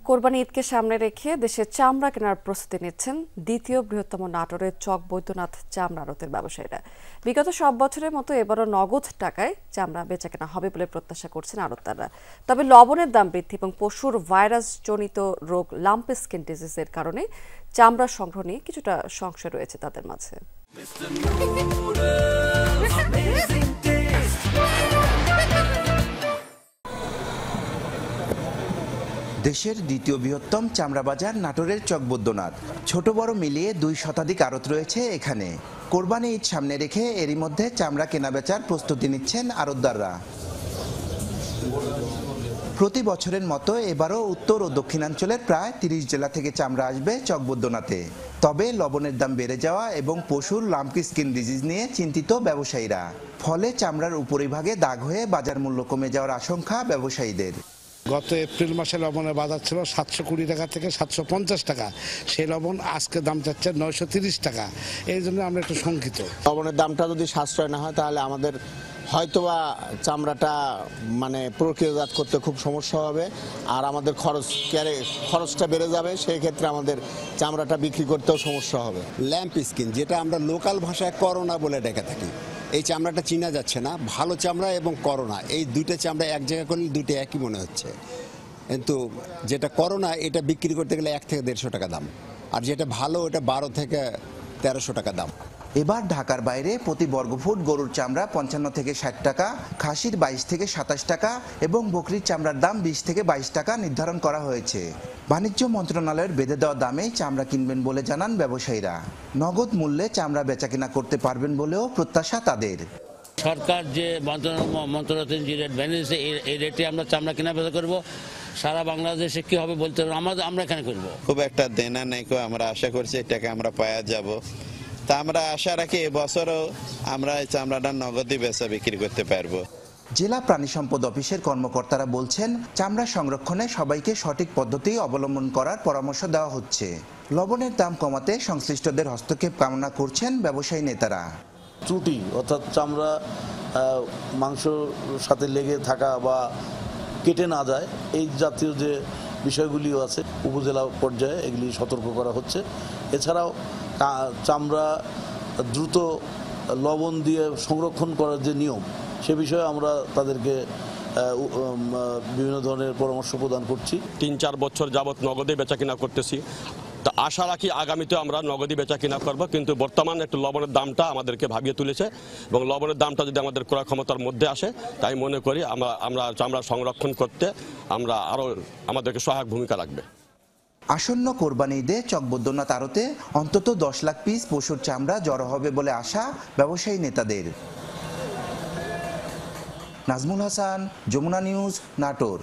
কোরবানি ঈদকে সামনে রেখে দেশে চামড়া কেনার প্রস্তুতি নিচ্ছেন দ্বিতীয় বৃহত্তম নাটোরের চক বৈদ্যনাথ চামড়া আড়তের ব্যবসায়ীরা। বিগত সব বছরের মতো এবারও নগদ টাকায় চামড়া বেচাকেনা হবে বলে প্রত্যাশা করছেন আড়তদাররা। তবে লবণের দাম বৃদ্ধি এবং পশুর ভাইরাসজনিত রোগ লাম্পি স্কিন ডিজিজের কারণে চামড়া সংগ্রহ নিয়ে কিছুটা সংশয় রয়েছে তাদের মাঝে। দেশের দ্বিতীয় বৃহত্তম চামড়া বাজার নাটোরের চক বৈদ্যনাথ। ছোট বড় মিলিয়ে 2 শতাধিক আড়ত রয়েছে এখানে। কোরবানি ঈদ সামনে রেখে এরই মধ্যে চামড়া কেনাবেচার প্রস্তুতি নিচ্ছেন আড়তদাররা। প্রতি বছরের মতো এবারও উত্তর ও দক্ষিণাঞ্চলের প্রায় 30 জেলা থেকে চামড়া আসবে চক বৈদ্যনাথে। তবে লবণের দাম বেড়ে যাওয়া এবং পশুর লাম্পি স্কিন ডিজিজ নিয়ে চিন্তিত ব্যবসায়ীরা। ফলে চামড়ার উপরিভাগে দাগ হয়ে বাজার মূল্য কমে যাওয়ার আশঙ্কা ব্যবসায়ীদের। গত এপ্রিল মাসে লবণের বাজার ছিল 720 টাকা থেকে 750 টাকা। সেই লবণ আজকে দাম যাচ্ছে 930 টাকা। এই জন্য আমরা একটু শঙ্কিত। লবণের দামটা যদি সাশ্রয় না হয় তাহলে আমাদের হয়তোবা চামড়াটা প্রক্রিয়াজাত করতে খুব সমস্যা হবে, আর আমাদের খরচটা বেড়ে যাবে। সেই ক্ষেত্রে আমাদের চামড়াটা বিক্রি করতেও সমস্যা হবে। ল্যাম্প স্কিন, যেটা আমরা লোকাল ভাষায় করোনা বলে ডেকে থাকি, এই চামড়াটা চিনা যাচ্ছে না। ভালো চামড়া এবং করোনা, এই দুইটা চামড়া এক জায়গায় করলে দুইটা একই মনে হচ্ছে, কিন্তু যেটা করোনা এটা বিক্রি করতে গেলে 1 থেকে 150 টাকা দাম, আর যেটা ভালো ওটা 12 থেকে 1300 টাকা দাম। এবার ঢাকার বাইরে প্রতি বর্গফুট গরুর চামড়া 55 থেকে 60 টাকা, খাসির 22 থেকে 27 টাকা এবং বকরির চামড়ার দাম 20 থেকে 22 টাকা নির্ধারণ করা হয়েছে। বাণিজ্য মন্ত্রণালয়ের বেঁধে দেওয়া দামেই চামড়া কিনবেন বলে জানান ব্যবসায়ীরা। নগদ মূল্যে চামড়া বেচাকেনা করতে পারবেন বলেও প্রত্যাশা তাদের। সরকার যে মন্ত্রণালয় যে রেট বেঁধেছে এই রেটে আমরা চামড়া কেনা বেচা করবো। সারা বাংলাদেশে কি হবে বলতে আমরা এখানে করবো। খুব একটা দেনা নেই, আমরা আশা করছি এটাকে আমরা পাওয়া যাব। তা আমরা আশা রাখি এবছরও আমরা এই চামড়াটা নগদই বেচা বিক্রি করতে পারবো। জেলা প্রাণী সম্পদ অফিসের কর্মকর্তারা বলছেন, চামড়া সংরক্ষণে সবাইকে সঠিক পদ্ধতি অবলম্বন করার পরামর্শ দেওয়া হচ্ছে। লবণের দাম কমাতে সংশ্লিষ্টদের হস্তক্ষেপ কামনা করছেন ব্যবসায়ী নেতারা। ত্রুটি অর্থাৎ চামড়া মাংসর সাথে লেগে থাকা বা কেটে না যায়, এই জাতীয় যে বিষয়গুলিও আছে উপজেলা পর্যায়ে এগুলি সতর্ক করা হচ্ছে। এছাড়াও চামড়া দ্রুত লবণ দিয়ে সংরক্ষণ করার যে নিয়ম, সে বিষয়ে আমরা তাদেরকে বিভিন্ন ধরনের পরামর্শ প্রদান করছি। 3-4 বছর যাবৎ নগদে বেচা কিনা করতেছি, তা আশা রাখি আগামীতে আমরা নগদী বেচা কিনা করবো। কিন্তু বর্তমানে একটু লবণের দামটা আমাদেরকে ভাবিয়ে তুলেছে এবং লবণের দামটা যদি আমাদের ক্রয় ক্ষমতার মধ্যে আসে, তাই মনে করি আমরা চামড়া সংরক্ষণ করতে আরও আমাদেরকে সহায়ক ভূমিকা রাখবে। আসন্ন কোরবানি ঈদে চক বৈদ্যনাথ আড়তে অন্তত 10 লাখ পিস পশুর চামড়া জড়ো হবে বলে আশা ব্যবসায়ী নেতাদের। নাজমুল হাসান, যমুনা নিউজ, নাটোর।